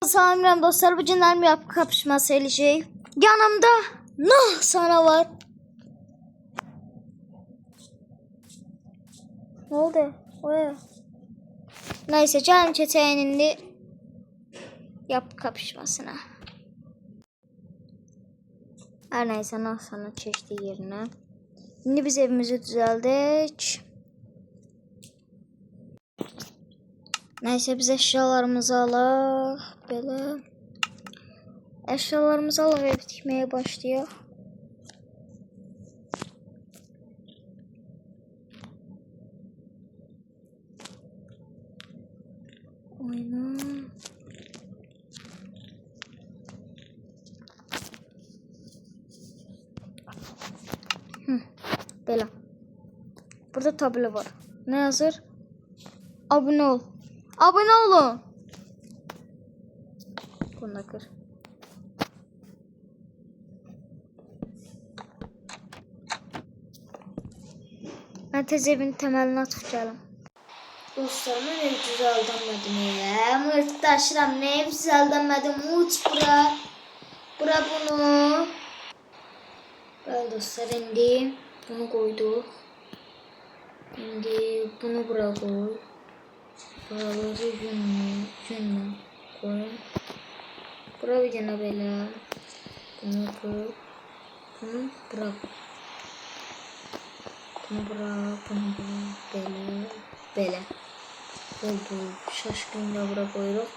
Salam dostlar, bu günler mi yapı kapışması eləyəcək. Yanımda Nah sana var. Ne oldu? Oya. Neyse, canım keçəyən indi yapı kapışmasına. Her neyse, Nah sana keçdi yerine. Şimdi biz evimizi düzeldik. Neyse, biz eşyalarımızı alaq. Belə. Eşyalarımızı alaq, ev tikməyə başlayaq. Oyna. Belə. Burada tabela var. Ne yazır? Abone ol. Abone olun. Bunu da kır. Ben tez evin temelini atıp geldim. Dostlarım, ben ev düzeldemedim ya. Mırttaşıram, ne ev düzeldemedim. Uç bura. Bura bunu. Böyle dostlar, indi bunu koyduk. Şimdi bunu bura koy. Buraları yünle koyun. Bura bir tane böyle. Bunu koy. Bunu bırak. Bunu bırak. Bunu bırak. Böyle. Oldu. Şaşkınla bura koyuyoruz.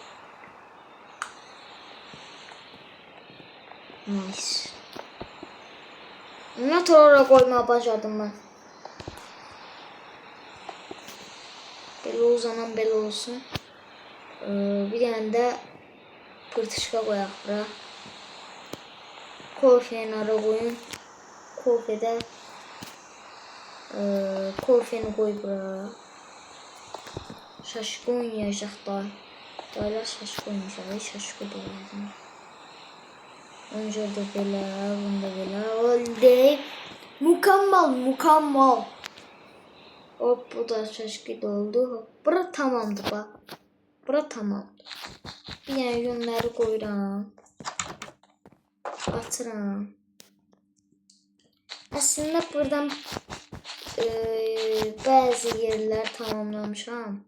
Nice. Ne torora koymaya başladım ben. Böyle uzanan böyle olsun. Bir tane de pırtışka koyak bura. Korfenin ara koyun. Korfede korfeni koy bura. Şaşkı oynayacaq da. Dayılar şaşkı oynayacaq. Şaşkı dolaydım. Önce de belə, bunda belə. Oldu. Mükemmel. Hop, bu da şaşkı doldu. Bura tamamdı bak. Bura tamamdır. Bir tane yünləri koyuram. Atıram. Aslında buradan bazı yerler tamamlamışam.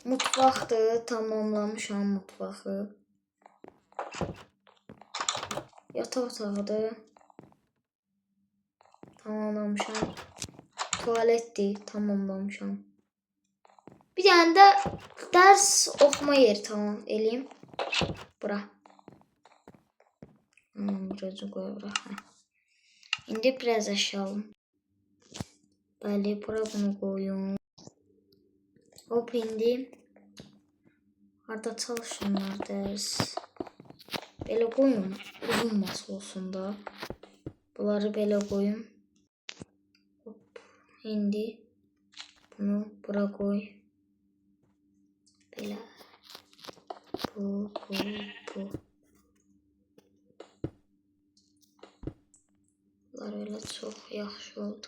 Mutfaqdır, tamamlamışam mutfağı. Yatak otağıdır. Tamamlamışam. Tuvaletdir, tamamlamışam. Bir tane de ders oxuma yeri tamam eləyim. Bura. Buracı koy bura. İndi biraz aşağılım. Bəli, bura bunu koyun. Hop, indi. Harada çalışınlar ders. Belə koyun. Uzun masa olsun da. Bunları belə koyun. Hop, indi. Bunu bura koy. Belə. Bu. Bunlar öyle çok yaxşı oldu.